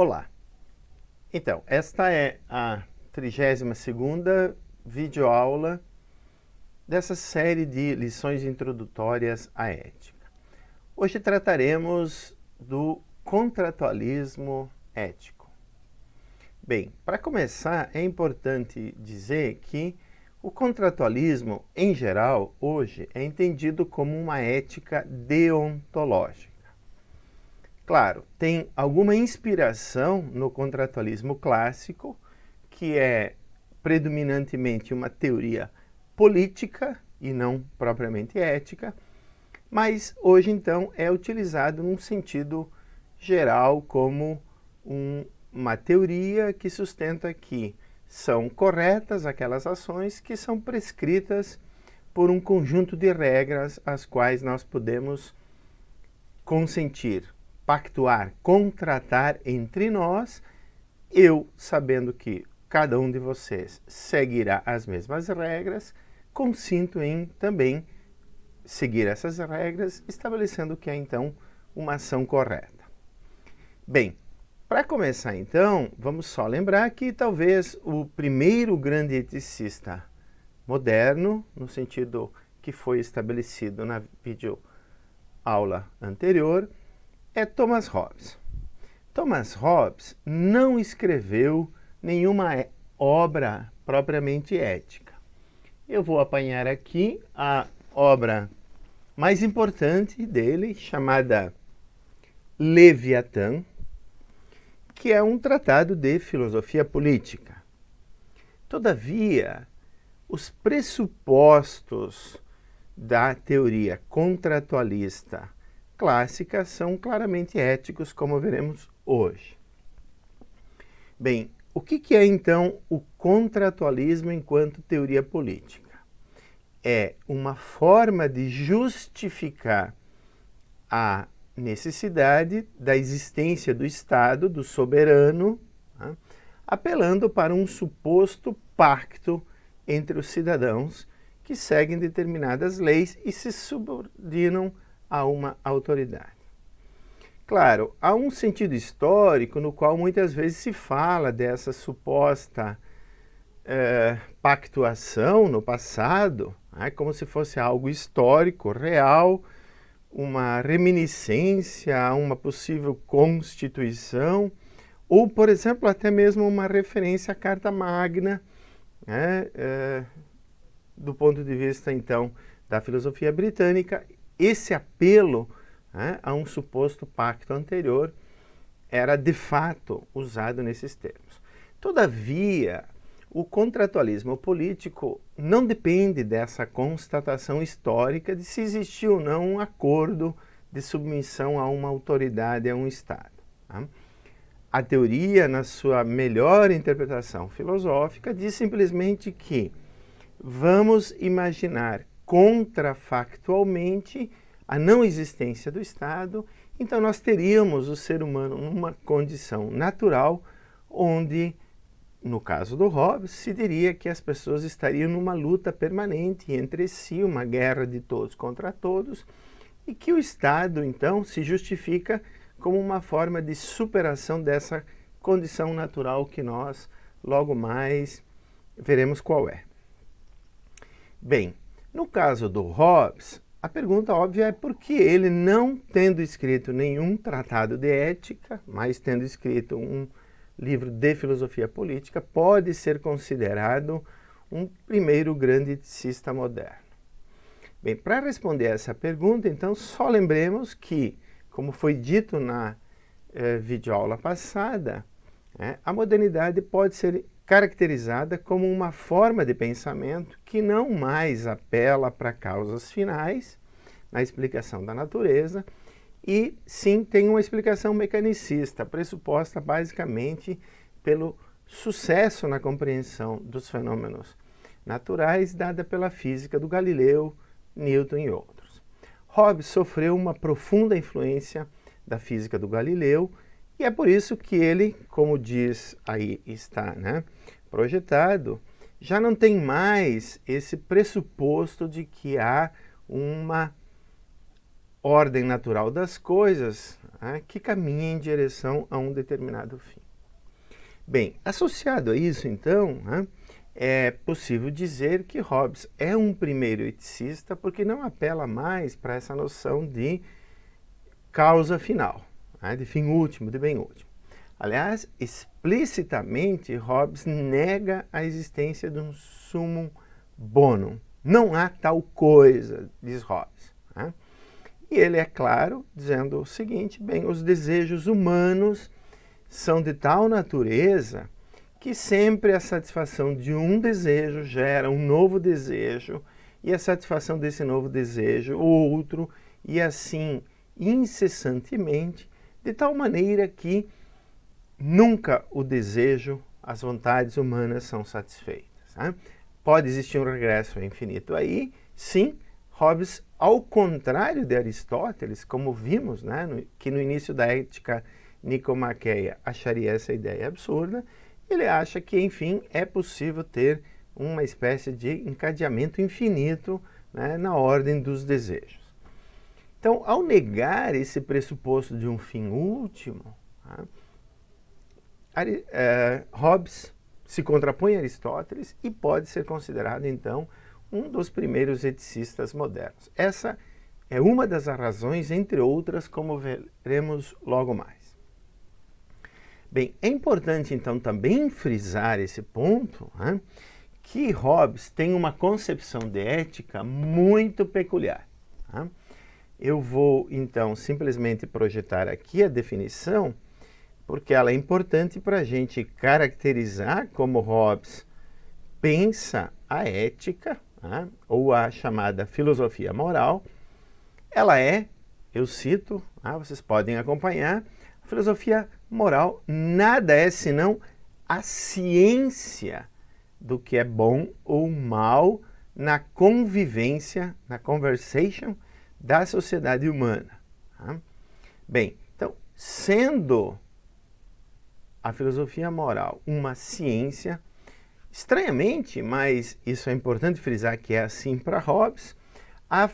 Olá! Então, esta é a 32ª videoaula dessa série de lições introdutórias à ética. Hoje trataremos do contratualismo ético. Bem, para começar, é importante dizer que o contratualismo, em geral, hoje, é entendido como uma ética deontológica. Claro, tem alguma inspiração no contratualismo clássico, que é predominantemente uma teoria política e não propriamente ética, mas hoje então é utilizado num sentido geral como uma teoria que sustenta que são corretas aquelas ações que são prescritas por um conjunto de regras às quais nós podemos consentir, pactuar, contratar entre nós, eu sabendo que cada um de vocês seguirá as mesmas regras, consinto em também seguir essas regras, estabelecendo que é então uma ação correta. Bem, para começar então, vamos só lembrar que talvez o primeiro grande eticista moderno, no sentido que foi estabelecido na videoaula anterior, é Thomas Hobbes. Thomas Hobbes não escreveu nenhuma obra propriamente ética. Eu vou apanhar aqui a obra mais importante dele, chamada Leviatã, que é um tratado de filosofia política. Todavia, os pressupostos da teoria contratualista clássica são claramente éticos, como veremos hoje. Bem, o que é então o contratualismo enquanto teoria política? É uma forma de justificar a necessidade da existência do Estado, do soberano, né, apelando para um suposto pacto entre os cidadãos que seguem determinadas leis e se subordinam a uma autoridade. Claro, há um sentido histórico no qual muitas vezes se fala dessa suposta pactuação no passado, né, como se fosse algo histórico, real, uma reminiscência a uma possível constituição, ou, por exemplo, até mesmo uma referência à Carta Magna, né, do ponto de vista, então, da filosofia britânica. Esse apelo, né, a um suposto pacto anterior era de fato usado nesses termos. Todavia, o contratualismo político não depende dessa constatação histórica de se existiu ou não um acordo de submissão a uma autoridade, a um Estado. Tá? A teoria, na sua melhor interpretação filosófica, diz simplesmente que vamos imaginar contrafactualmente a não existência do Estado, então nós teríamos o ser humano numa condição natural, onde, no caso do Hobbes, se diria que as pessoas estariam numa luta permanente entre si, uma guerra de todos contra todos, e que o Estado, então, se justifica como uma forma de superação dessa condição natural que nós, logo mais, veremos qual é. Bem, no caso do Hobbes, a pergunta óbvia é por que ele, não tendo escrito nenhum tratado de ética, mas tendo escrito um livro de filosofia política, pode ser considerado um primeiro grande eticista moderno. Bem, para responder essa pergunta, então, só lembremos que, como foi dito na videoaula passada, a modernidade pode ser caracterizada como uma forma de pensamento que não mais apela para causas finais na explicação da natureza, e sim tem uma explicação mecanicista, pressuposta basicamente pelo sucesso na compreensão dos fenômenos naturais dada pela física do Galileu, Newton e outros. Hobbes sofreu uma profunda influência da física do Galileu, e é por isso que ele, como diz aí está, né, projetado, já não tem mais esse pressuposto de que há uma ordem natural das coisas, né, que caminha em direção a um determinado fim. Bem, associado a isso, então, né, é possível dizer que Hobbes é um primeiro eticista porque não apela mais para essa noção de causa final, né, de fim último, de bem último. Aliás, explicitamente, Hobbes nega a existência de um summum bonum. Não há tal coisa, diz Hobbes, né? E ele é claro, dizendo o seguinte, bem, os desejos humanos são de tal natureza que sempre a satisfação de um desejo gera um novo desejo, e a satisfação desse novo desejo, outro, e assim incessantemente, de tal maneira que nunca o desejo, as vontades humanas são satisfeitas, né? Pode existir um regresso ao infinito aí, sim. Hobbes, ao contrário de Aristóteles, como vimos, né, que no início da Ética Nicomaqueia acharia essa ideia absurda, ele acha que, enfim, é possível ter uma espécie de encadeamento infinito, né, na ordem dos desejos. Então, ao negar esse pressuposto de um fim último, né, Hobbes se contrapõe a Aristóteles e pode ser considerado, então, um dos primeiros eticistas modernos. Essa é uma das razões, entre outras, como veremos logo mais. Bem, é importante, então, também frisar esse ponto, né, que Hobbes tem uma concepção de ética muito peculiar. Né? Eu vou, então, simplesmente projetar aqui a definição, porque ela é importante para a gente caracterizar como Hobbes pensa a ética, né, ou a chamada filosofia moral. Ela é, eu cito, vocês podem acompanhar, a filosofia moral nada é senão a ciência do que é bom ou mal na convivência, na conversation da sociedade humana. Tá? Bem, então, sendo a filosofia moral uma ciência, estranhamente, mas isso é importante frisar que é assim para Hobbes, a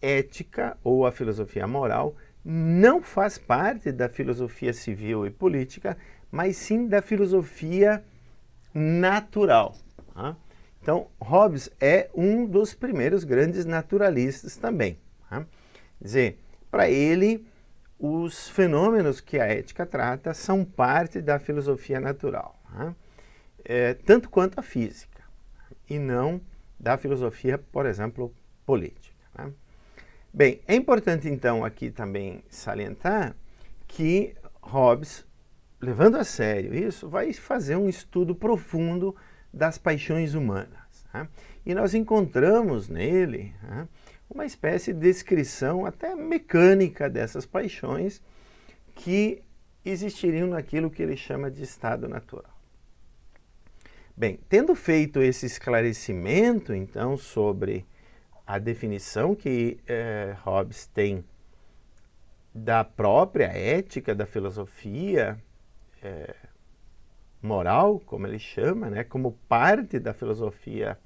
ética ou a filosofia moral não faz parte da filosofia civil e política, mas sim da filosofia natural. Tá? Então, Hobbes é um dos primeiros grandes naturalistas também. Tá? Quer dizer, para ele, os fenômenos que a ética trata são parte da filosofia natural, né? Tanto quanto a física, e não da filosofia, por exemplo, política. Né? Bem, é importante então aqui também salientar que Hobbes, levando a sério isso, vai fazer um estudo profundo das paixões humanas. Né? E nós encontramos nele, né, uma espécie de descrição até mecânica dessas paixões que existiriam naquilo que ele chama de estado natural. Bem, tendo feito esse esclarecimento, então, sobre a definição que Hobbes tem da própria ética, da filosofia moral, como ele chama, né, como parte da filosofia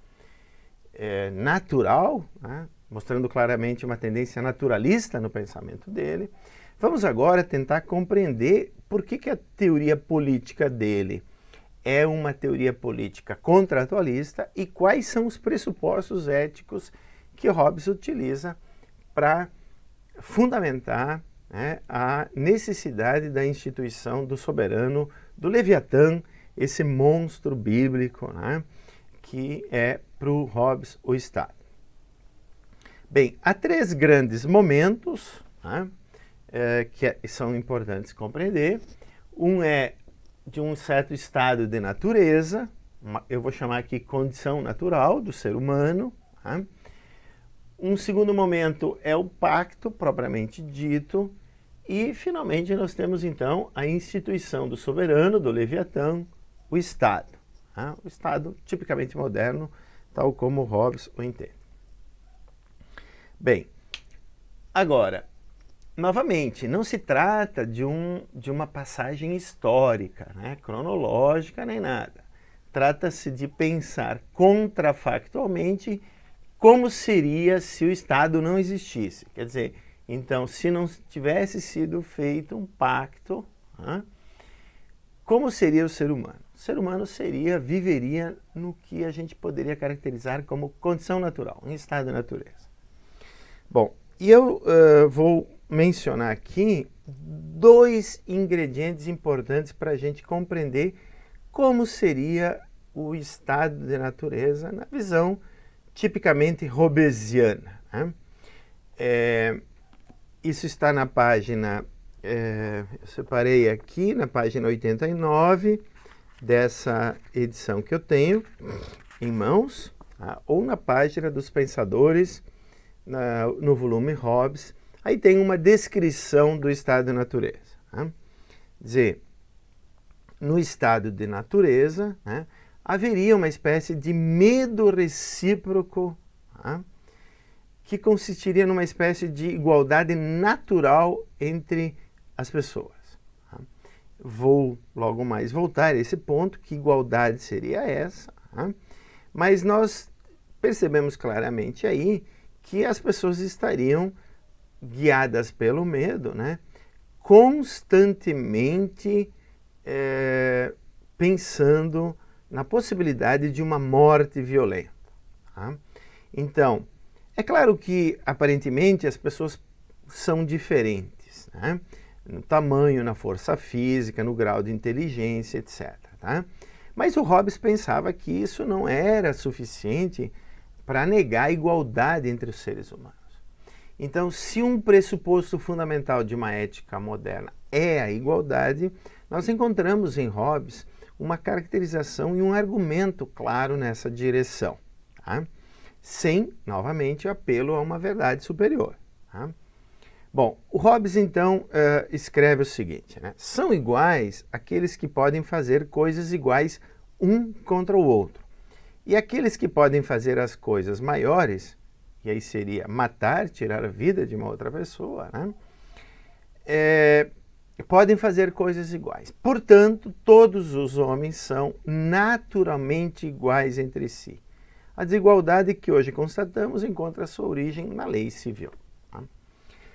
natural, né, mostrando claramente uma tendência naturalista no pensamento dele, vamos agora tentar compreender por que a teoria política dele é uma teoria política contratualista e quais são os pressupostos éticos que Hobbes utiliza para fundamentar, né, a necessidade da instituição do soberano, do Leviatã, esse monstro bíblico, né, que é para o Hobbes o Estado. Bem, há três grandes momentos, né, que são importantes compreender. Um é de um certo estado de natureza, eu vou chamar aqui condição natural do ser humano. Tá? Um segundo momento é o pacto, propriamente dito. E, finalmente, nós temos, então, a instituição do soberano, do Leviatã, o Estado. Tá? O Estado tipicamente moderno, tal como Hobbes o entende. Bem, agora, novamente, não se trata de uma passagem histórica, né, cronológica, nem nada. Trata-se de pensar contrafactualmente como seria se o Estado não existisse. Quer dizer, Então, se não tivesse sido feito um pacto, como seria o ser humano? O ser humano viveria no que a gente poderia caracterizar como condição natural, em estado de natureza. Bom, e eu vou mencionar aqui 2 ingredientes importantes para a gente compreender como seria o estado de natureza na visão tipicamente hobbesiana. Isso está na página, eu separei aqui na página 89 dessa edição que eu tenho em mãos, ou na página dos Pensadores, no volume Hobbes. Aí tem uma descrição do estado de natureza. Dizer, no estado de natureza, haveria uma espécie de medo recíproco, que consistiria numa espécie de igualdade natural entre as pessoas. Vou logo mais voltar a esse ponto, que igualdade seria essa, mas nós percebemos claramente aí que as pessoas estariam guiadas pelo medo, constantemente pensando na possibilidade de uma morte violenta. Então, é claro que aparentemente as pessoas são diferentes, no tamanho, na força física, no grau de inteligência, etc. Mas o Hobbes pensava que isso não era suficiente para negar a igualdade entre os seres humanos. Então, se um pressuposto fundamental de uma ética moderna é a igualdade, nós encontramos em Hobbes uma caracterização e um argumento claro nessa direção, sem, novamente, apelo a uma verdade superior. Bom, o Hobbes, então, escreve o seguinte, são iguais aqueles que podem fazer coisas iguais um contra o outro. E aqueles que podem fazer as coisas maiores, e aí seria matar, tirar a vida de uma outra pessoa, podem fazer coisas iguais. Portanto, todos os homens são naturalmente iguais entre si. A desigualdade que hoje constatamos encontra sua origem na lei civil.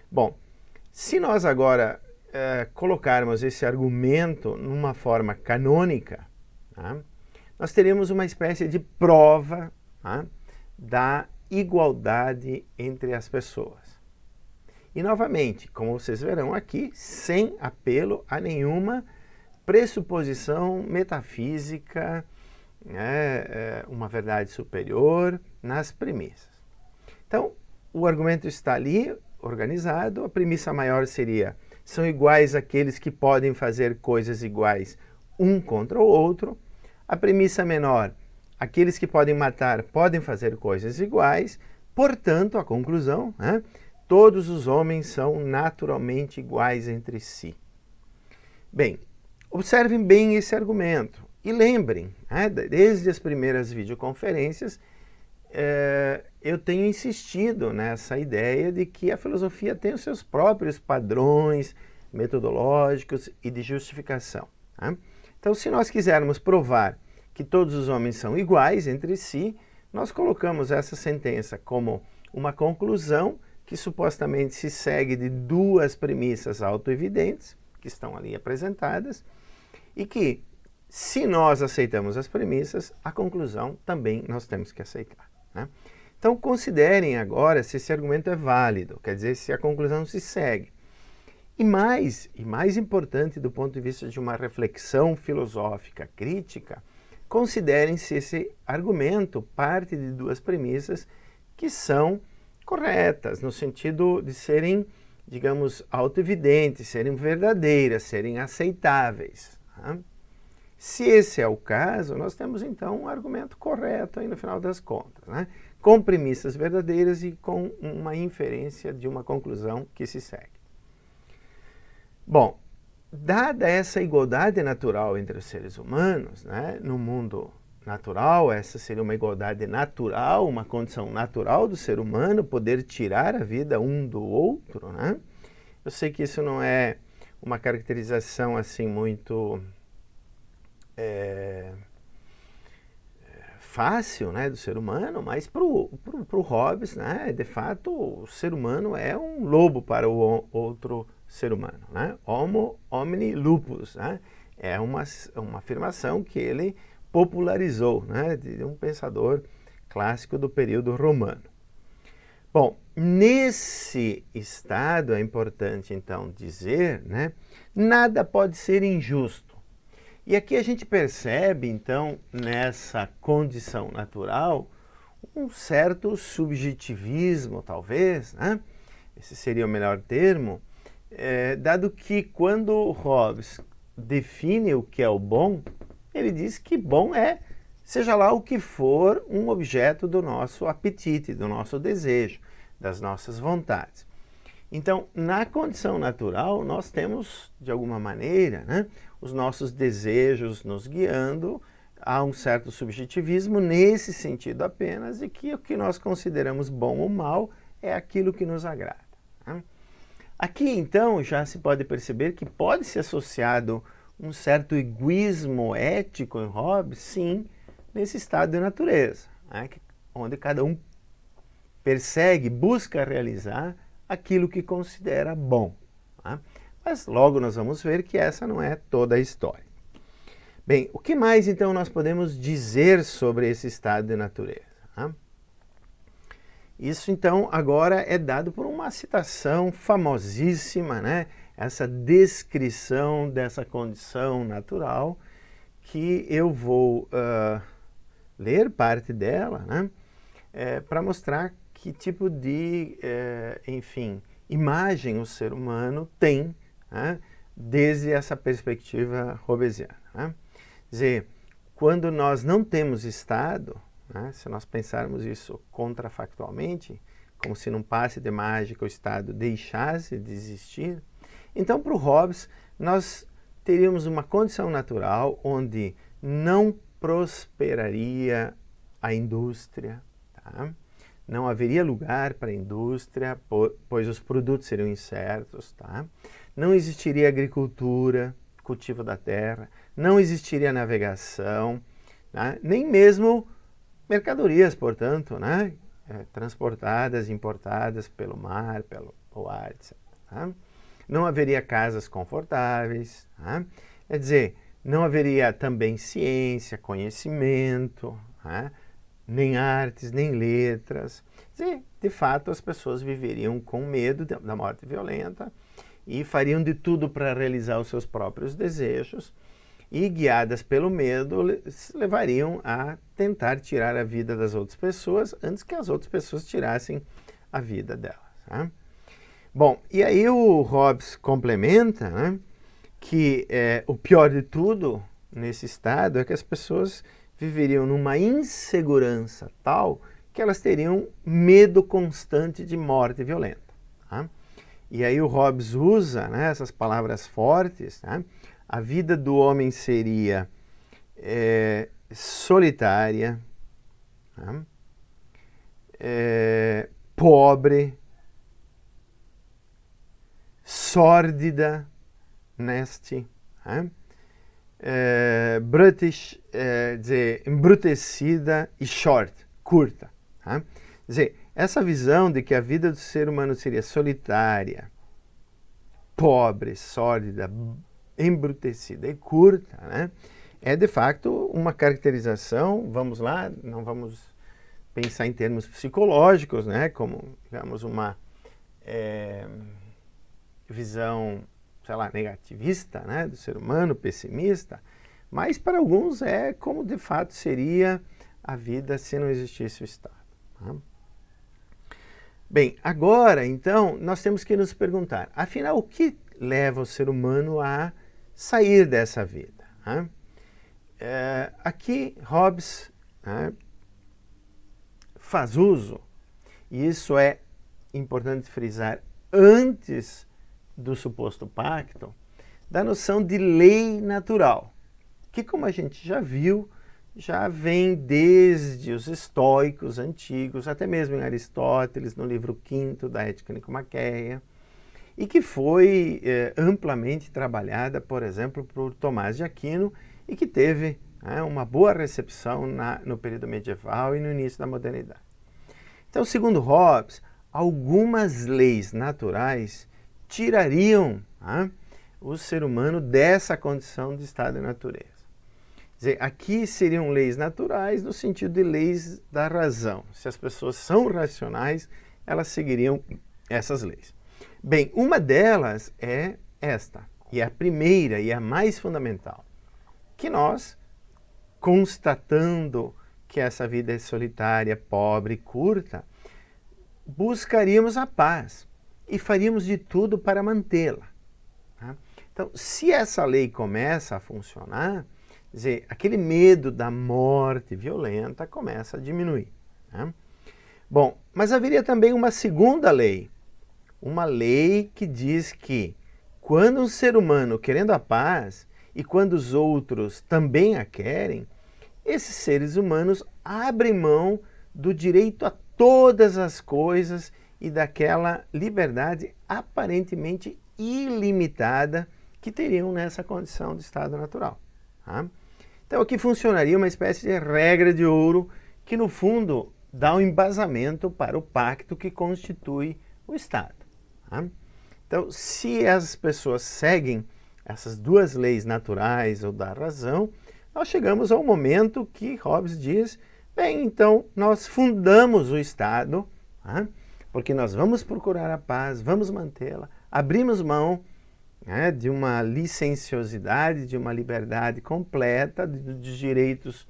Bom, se nós agora colocarmos esse argumento numa forma canônica, nós teremos uma espécie de prova da igualdade entre as pessoas. E, novamente, como vocês verão aqui, sem apelo a nenhuma pressuposição metafísica, uma verdade superior nas premissas. Então, o argumento está ali, organizado. A premissa maior seria: são iguais aqueles que podem fazer coisas iguais um contra o outro. A premissa menor: aqueles que podem matar podem fazer coisas iguais. Portanto, a conclusão, todos os homens são naturalmente iguais entre si. Bem, observem bem esse argumento e lembrem, desde as primeiras videoconferências, eu tenho insistido nessa ideia de que a filosofia tem os seus próprios padrões metodológicos e de justificação. Então, se nós quisermos provar que todos os homens são iguais entre si, nós colocamos essa sentença como uma conclusão que supostamente se segue de 2 premissas autoevidentes, que estão ali apresentadas, e que, se nós aceitamos as premissas, a conclusão também nós temos que aceitar. Então, considerem agora se esse argumento é válido, quer dizer, se a conclusão se segue. E mais importante do ponto de vista de uma reflexão filosófica crítica, considerem se esse argumento parte de 2 premissas que são corretas, no sentido de serem, digamos, autoevidentes, serem verdadeiras, serem aceitáveis. Se esse é o caso, nós temos então um argumento correto aí no final das contas, com premissas verdadeiras e com uma inferência de uma conclusão que se segue. Bom, dada essa igualdade natural entre os seres humanos, no mundo natural, essa seria uma igualdade natural, uma condição natural do ser humano, poder tirar a vida um do outro, Eu sei que isso não é uma caracterização assim muito fácil, né, do ser humano, mas para o Hobbes, né, de fato, o ser humano é um lobo para o outro ser humano, né? Homo homini lupus, né? É uma afirmação que ele popularizou, né, de um pensador clássico do período romano. Bom, nesse estado é importante então dizer, né, nada pode ser injusto. E aqui a gente percebe, então, nessa condição natural, um certo subjetivismo, talvez, né? Esse seria o melhor termo, dado que quando Hobbes define o que é o bom, ele diz que bom é, seja lá o que for, um objeto do nosso apetite, do nosso desejo, das nossas vontades. Então, na condição natural, nós temos, de alguma maneira, né, os nossos desejos nos guiando. Há um certo subjetivismo nesse sentido apenas, e que o que nós consideramos bom ou mal é aquilo que nos agrada, né? Aqui, então, já se pode perceber que pode ser associado um certo egoísmo ético em Hobbes, sim, nesse estado de natureza, né, onde cada um persegue, busca realizar aquilo que considera bom, tá? Mas logo nós vamos ver que essa não é toda a história. Bem, o que mais então nós podemos dizer sobre esse estado de natureza, tá? Isso então agora é dado por uma citação famosíssima, né? Essa descrição dessa condição natural, que eu vou ler parte dela, né? Para mostrar que tipo de, enfim, imagem o ser humano tem, né, desde essa perspectiva hobbesiana, né? Quer dizer, quando nós não temos estado, né, se nós pensarmos isso contrafactualmente, como se num passe de mágica o estado deixasse de existir, então para o Hobbes nós teríamos uma condição natural onde não prosperaria a indústria, tá? Não haveria lugar para a indústria, pois os produtos seriam incertos, tá? Não existiria agricultura, cultivo da terra, não existiria navegação, tá? Nem mesmo mercadorias, portanto, né? Transportadas, importadas pelo mar, pelo ar, etc. Tá? Não haveria casas confortáveis, tá? Quer dizer, não haveria também ciência, conhecimento, tá? Nem artes, nem letras. De fato, as pessoas viveriam com medo da morte violenta e fariam de tudo para realizar os seus próprios desejos, e, guiadas pelo medo, levariam a tentar tirar a vida das outras pessoas antes que as outras pessoas tirassem a vida delas, tá? Bom, e aí o Hobbes complementa, né, que o pior de tudo nesse estado é que as pessoas viveriam numa insegurança tal que elas teriam medo constante de morte violenta, tá? E aí o Hobbes usa, né, essas palavras fortes, tá? A vida do homem seria solitária, tá? Pobre, sórdida, nasty, tá? Brutish, dizer, embrutecida e short, curta, tá? Quer dizer, essa visão de que a vida do ser humano seria solitária, pobre, sórdida, embrutecida e curta, né, é de facto uma caracterização, vamos lá, não vamos pensar em termos psicológicos, né, como, digamos, uma visão, sei lá, negativista, né, do ser humano, pessimista, mas para alguns é como de fato seria a vida se não existisse o Estado, tá? Bem, agora então nós temos que nos perguntar, afinal, o que leva o ser humano a sair dessa vida, né? Aqui Hobbes, né, faz uso, e isso é importante frisar, antes do suposto pacto, da noção de lei natural, que, como a gente já viu, já vem desde os estoicos antigos, até mesmo em Aristóteles, no livro V da Ética Nicomaqueia, e que foi amplamente trabalhada, por exemplo, por Tomás de Aquino, e que teve né, uma boa recepção no período medieval e no início da modernidade. Então, segundo Hobbes, algumas leis naturais tirariam, né, o ser humano dessa condição de estado de natureza. Quer dizer, aqui seriam leis naturais no sentido de leis da razão. Se as pessoas são racionais, elas seguiriam essas leis. Bem, uma delas é esta, e é a primeira e a mais fundamental, que nós, constatando que essa vida é solitária, pobre e curta, buscaríamos a paz e faríamos de tudo para mantê-la. Tá? Então, se essa lei começa a funcionar, quer dizer, aquele medo da morte violenta começa a diminuir. Né? Bom, mas haveria também uma segunda lei. Uma lei que diz que quando um ser humano querendo a paz e quando os outros também a querem, esses seres humanos abrem mão do direito a todas as coisas e daquela liberdade aparentemente ilimitada que teriam nessa condição de estado natural. Tá? Então aqui funcionaria uma espécie de regra de ouro que no fundo dá um embasamento para o pacto que constitui o Estado. Tá? Então, se as pessoas seguem essas duas leis naturais ou da razão, nós chegamos ao momento que Hobbes diz, bem, então nós fundamos o Estado, tá? Porque nós vamos procurar a paz, vamos mantê-la, abrimos mão, né, de uma licenciosidade, de uma liberdade completa, de direitos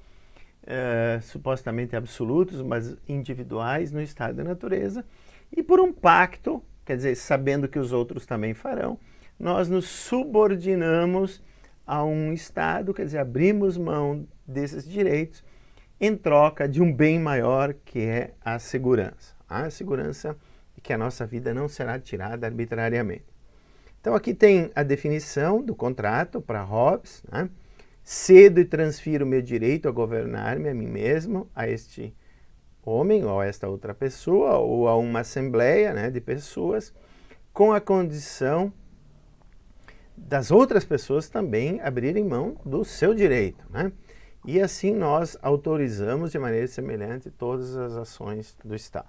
supostamente absolutos, mas individuais no estado da natureza, e por um pacto, quer dizer, sabendo que os outros também farão, nós nos subordinamos a um Estado, quer dizer, abrimos mão desses direitos em troca de um bem maior que é a segurança. A segurança de que a nossa vida não será tirada arbitrariamente. Então aqui tem a definição do contrato para Hobbes, né? Cedo e transfiro o meu direito a governar-me a mim mesmo, a este homem ou a esta outra pessoa ou a uma assembleia, né, de pessoas, com a condição das outras pessoas também abrirem mão do seu direito, né? E assim nós autorizamos de maneira semelhante todas as ações do Estado.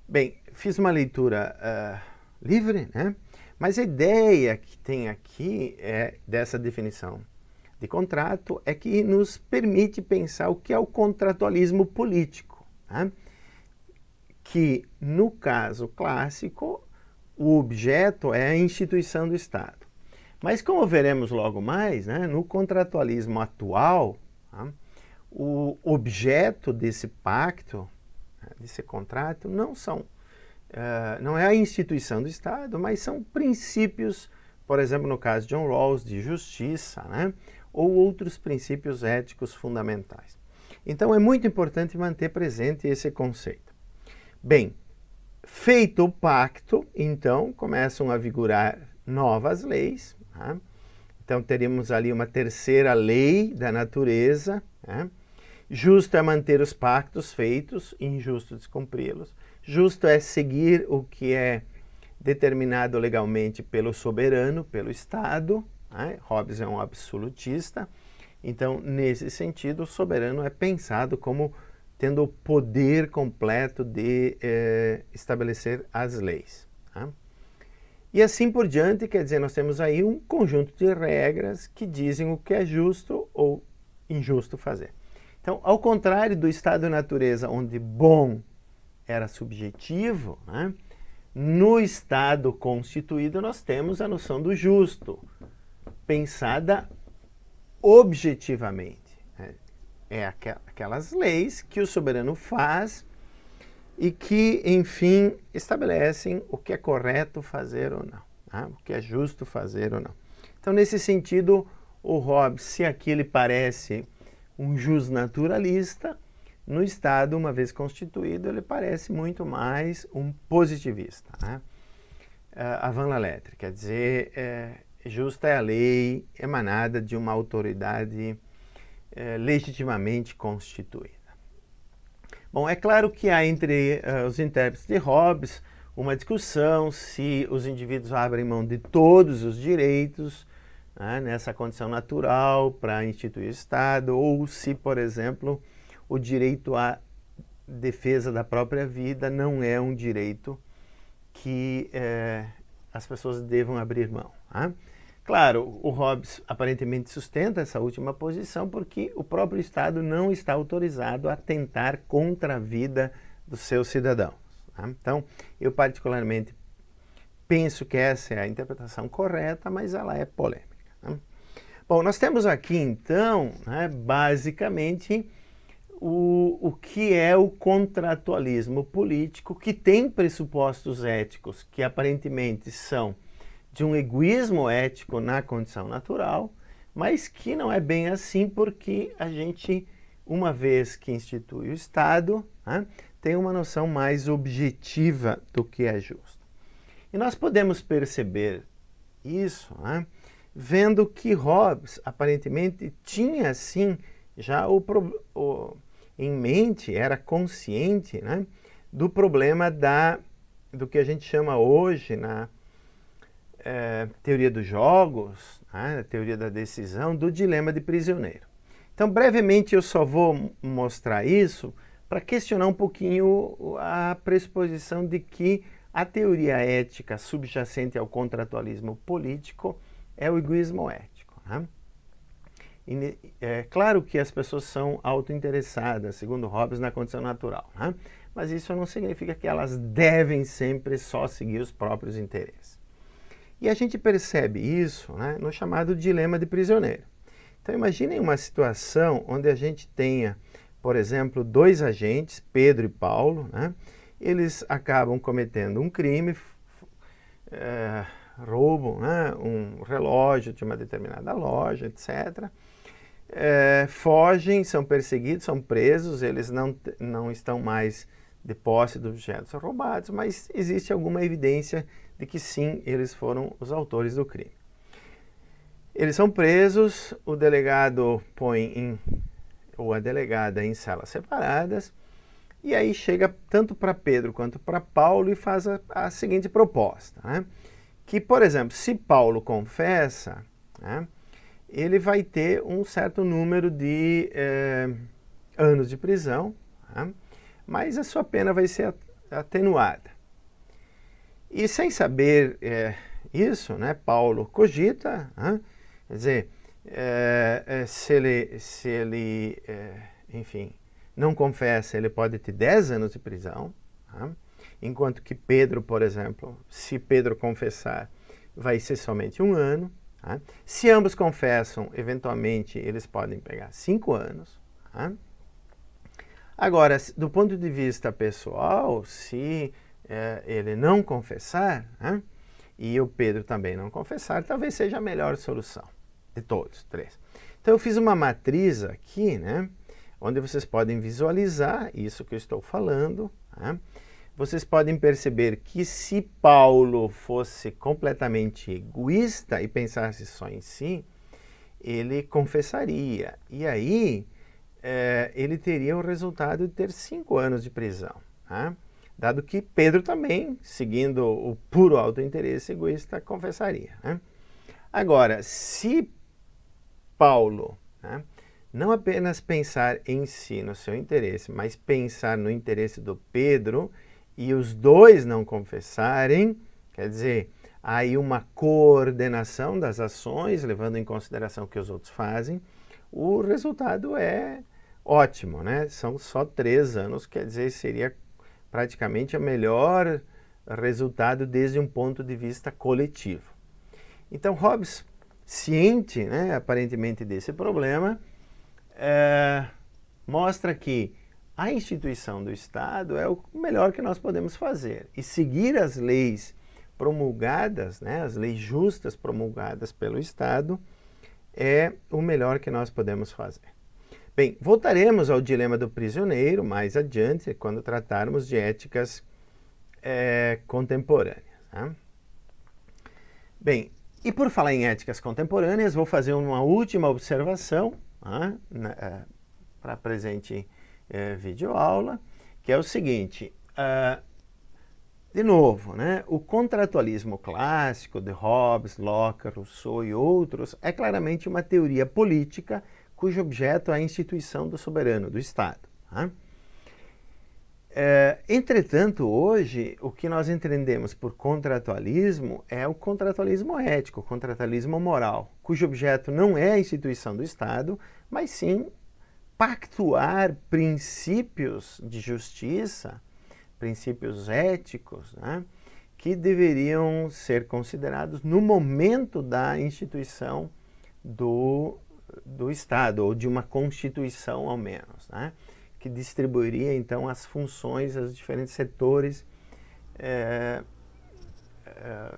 Bem, fiz uma leitura livre, né? Mas a ideia que tem aqui dessa definição de contrato é que nos permite pensar o que é o contratualismo político, né? Que no caso clássico o objeto é a instituição do Estado. Mas como veremos logo mais, né, no contratualismo atual, tá, o objeto desse pacto, desse contrato, não é a instituição do Estado, mas são princípios, por exemplo, no caso de John Rawls, de justiça, né, ou outros princípios éticos fundamentais. Então é muito importante manter presente esse conceito. Bem, feito o pacto, então começam a vigorar novas leis. Tá? Então teríamos ali uma terceira lei da natureza. Né? Justo é manter os pactos feitos, injusto descumpri-los. Justo é seguir o que é determinado legalmente pelo soberano, pelo Estado. Né? Hobbes é um absolutista. Então, nesse sentido, o soberano é pensado como tendo o poder completo de estabelecer as leis. Tá? E assim por diante, quer dizer, nós temos aí um conjunto de regras que dizem o que é justo ou injusto fazer. Então, ao contrário do estado de natureza, onde bom era subjetivo, né? No estado constituído nós temos a noção do justo, pensada objetivamente. É aquelas leis que o soberano faz e que, enfim, estabelecem o que é correto fazer ou não, tá? O que é justo fazer ou não. Então, nesse sentido, o Hobbes, se aqui ele parece um justnaturalista, no Estado, uma vez constituído, ele parece muito mais um positivista. Né? Avant la lettre, quer dizer, justa é a lei emanada de uma autoridade legitimamente constituída. Bom, é claro que há entre os intérpretes de Hobbes uma discussão se os indivíduos abrem mão de todos os direitos, né, nessa condição natural para instituir o Estado, ou se, por exemplo, o direito à defesa da própria vida não é um direito que as pessoas devam abrir mão. Né? Claro, o Hobbes aparentemente sustenta essa última posição porque o próprio Estado não está autorizado a atentar contra a vida dos seus cidadãos. Né? Então, eu particularmente penso que essa é a interpretação correta, mas ela é polêmica. Né? Bom, nós temos aqui então, né, basicamente, o que é o contratualismo político, que tem pressupostos éticos que aparentemente são de um egoísmo ético na condição natural, mas que não é bem assim porque a gente, uma vez que institui o Estado, né, tem uma noção mais objetiva do que é justo. E nós podemos perceber isso, né, vendo que Hobbes aparentemente tinha sim já em mente, era consciente, né, do problema do que a gente chama hoje na teoria dos jogos, né, teoria da decisão, do dilema de prisioneiro. Então, brevemente, eu só vou mostrar isso para questionar um pouquinho a pressuposição de que a teoria ética subjacente ao contratualismo político é o egoísmo ético. Né? E, é claro que as pessoas são autointeressadas, segundo Hobbes, na condição natural, né? Mas isso não significa que elas devem sempre só seguir os próprios interesses. E a gente percebe isso, né, no chamado dilema de prisioneiro. Então imaginem uma situação onde a gente tenha, por exemplo, dois agentes, Pedro e Paulo, né? Eles acabam cometendo um crime, roubam, né, um relógio de uma determinada loja, etc. Fogem, são perseguidos, são presos, eles não estão mais de posse dos objetos roubados, mas existe alguma evidência de que sim, eles foram os autores do crime. Eles são presos, o delegado ou a delegada em celas separadas, e aí chega tanto para Pedro quanto para Paulo e faz a seguinte proposta, né? Que, por exemplo, se Paulo confessa, né, ele vai ter um certo número de anos de prisão, né, mas a sua pena vai ser atenuada. E sem saber isso, né, Paulo cogita, né, quer dizer, se ele enfim, não confessa, ele pode ter 10 anos de prisão, né, enquanto que Pedro, por exemplo, se Pedro confessar, vai ser somente 1 ano. Né? Se ambos confessam, eventualmente eles podem pegar 5 anos. Né? Agora, do ponto de vista pessoal, se ele não confessar, né, e o Pedro também não confessar, talvez seja a melhor solução de todos, 3. Então eu fiz uma matriz aqui, né, onde vocês podem visualizar isso que eu estou falando. Né? Vocês podem perceber que se Paulo fosse completamente egoísta e pensasse só em si, ele confessaria. E aí ele teria o resultado de ter 5 anos de prisão. Né? Dado que Pedro também, seguindo o puro autointeresse egoísta, confessaria. Né? Agora, se Paulo, né, não apenas pensar em si, no seu interesse, mas pensar no interesse do Pedro, e os dois não confessarem, quer dizer, há aí uma coordenação das ações, levando em consideração o que os outros fazem, o resultado é ótimo, né? São só 3 anos, quer dizer, seria praticamente o melhor resultado desde um ponto de vista coletivo. Então, Hobbes, ciente, né, aparentemente desse problema, mostra que a instituição do Estado é o melhor que nós podemos fazer. E seguir as leis promulgadas, né, as leis justas promulgadas pelo Estado, é o melhor que nós podemos fazer. Bem, voltaremos ao dilema do prisioneiro mais adiante, quando tratarmos de éticas contemporâneas. Né? Bem, e por falar em éticas contemporâneas, vou fazer uma última observação, né, para a presente videoaula, que é o seguinte: de novo, né, o contratualismo clássico de Hobbes, Locke, Rousseau e outros é claramente uma teoria política cujo objeto é a instituição do soberano, do Estado. Né? Entretanto, hoje, o que nós entendemos por contratualismo é o contratualismo ético, o contratualismo moral, cujo objeto não é a instituição do Estado, mas sim pactuar princípios de justiça, princípios éticos, né, que deveriam ser considerados no momento da instituição do Estado, ou de uma Constituição ao menos, né, que distribuiria então as funções aos diferentes setores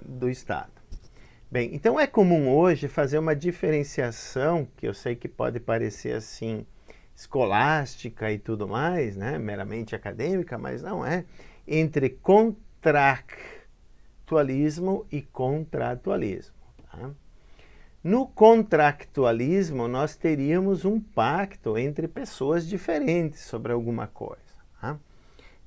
do Estado. Bem, então é comum hoje fazer uma diferenciação, que eu sei que pode parecer assim, escolástica e tudo mais, né, meramente acadêmica, mas não é, entre contractualismo e contratualismo. Tá? No contractualismo, nós teríamos um pacto entre pessoas diferentes sobre alguma coisa. Tá?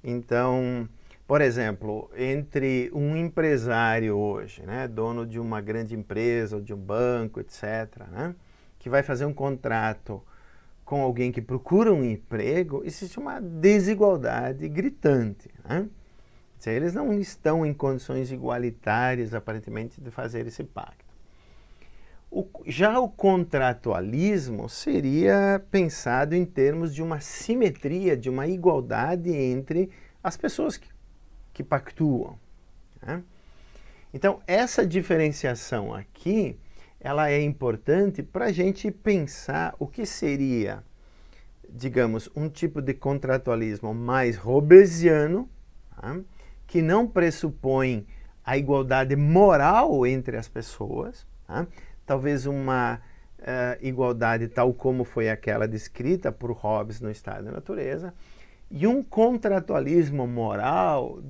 Então, por exemplo, entre um empresário hoje, né, dono de uma grande empresa ou de um banco, etc., né, que vai fazer um contrato com alguém que procura um emprego, existe uma desigualdade gritante. Né? Eles não estão em condições igualitárias, aparentemente, de fazer esse pacto. Já o contratualismo seria pensado em termos de uma simetria, de uma igualdade entre as pessoas que pactuam. Né? Então, essa diferenciação aqui, ela é importante para a gente pensar o que seria, digamos, um tipo de contratualismo mais hobbesiano, tá? Que não pressupõe a igualdade moral entre as pessoas, tá? Talvez uma igualdade tal como foi aquela descrita por Hobbes no Estado da Natureza, e um contratualismo moral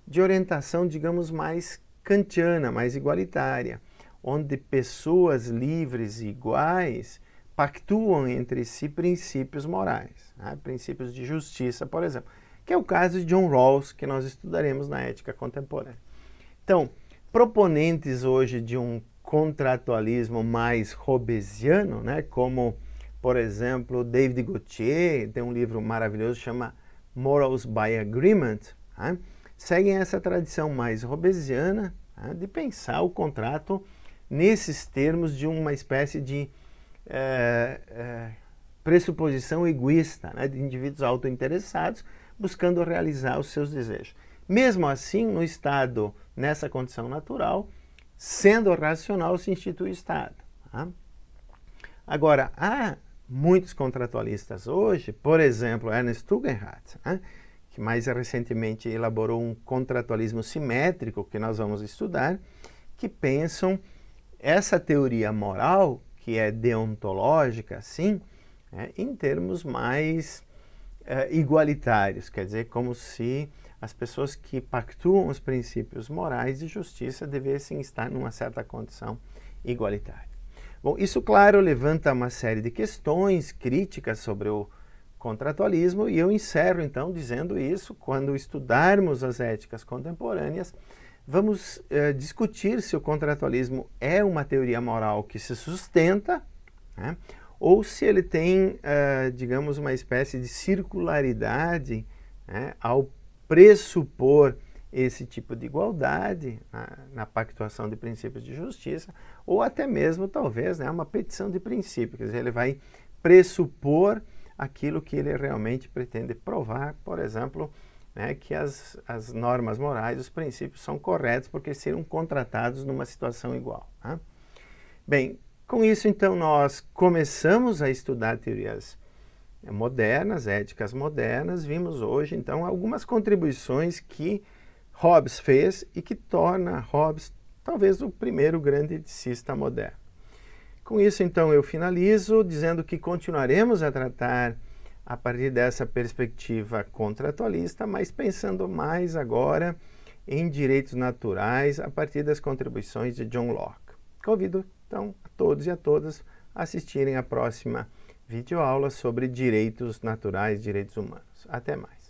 de orientação, digamos, mais kantiana, mais igualitária, onde pessoas livres e iguais pactuam entre si princípios morais, né? Princípios de justiça, por exemplo, que é o caso de John Rawls, que nós estudaremos na ética contemporânea. Então, proponentes hoje de um contratualismo mais hobbesiano, né, como, por exemplo, David Gauthier, tem um livro maravilhoso que chama Morals by Agreement, né, seguem essa tradição mais hobbesiana, né, de pensar o contrato nesses termos de uma espécie de pressuposição egoísta, né, de indivíduos autointeressados buscando realizar os seus desejos. Mesmo assim, no Estado, nessa condição natural, sendo racional, se institui o Estado. Tá? Agora, há muitos contratualistas hoje, por exemplo, Ernest Tugendhat, né, que mais recentemente elaborou um contratualismo simétrico, que nós vamos estudar, que pensam essa teoria moral, que é deontológica, assim, em termos mais igualitários, quer dizer, como se as pessoas que pactuam os princípios morais de justiça devessem estar numa certa condição igualitária. Bom, isso, claro, levanta uma série de questões críticas sobre o contratualismo, e eu encerro, então, dizendo isso. Quando estudarmos as éticas contemporâneas, vamos discutir se o contratualismo é uma teoria moral que se sustenta, né, ou se ele tem, digamos, uma espécie de circularidade, né, ao pressupor esse tipo de igualdade na pactuação de princípios de justiça, ou até mesmo, talvez, né, uma petição de princípio, quer dizer, ele vai pressupor aquilo que ele realmente pretende provar, por exemplo, né, que as normas morais, os princípios são corretos porque seriam contratados numa situação igual. Né? Bem, com isso, então, nós começamos a estudar teorias modernas, éticas modernas. Vimos hoje, então, algumas contribuições que Hobbes fez e que torna Hobbes talvez o primeiro grande eticista moderno. Com isso, então, eu finalizo dizendo que continuaremos a tratar a partir dessa perspectiva contratualista, mas pensando mais agora em direitos naturais a partir das contribuições de John Locke. Convido, então, a todos e a todas a assistirem à próxima videoaula sobre direitos naturais, direitos humanos. Até mais.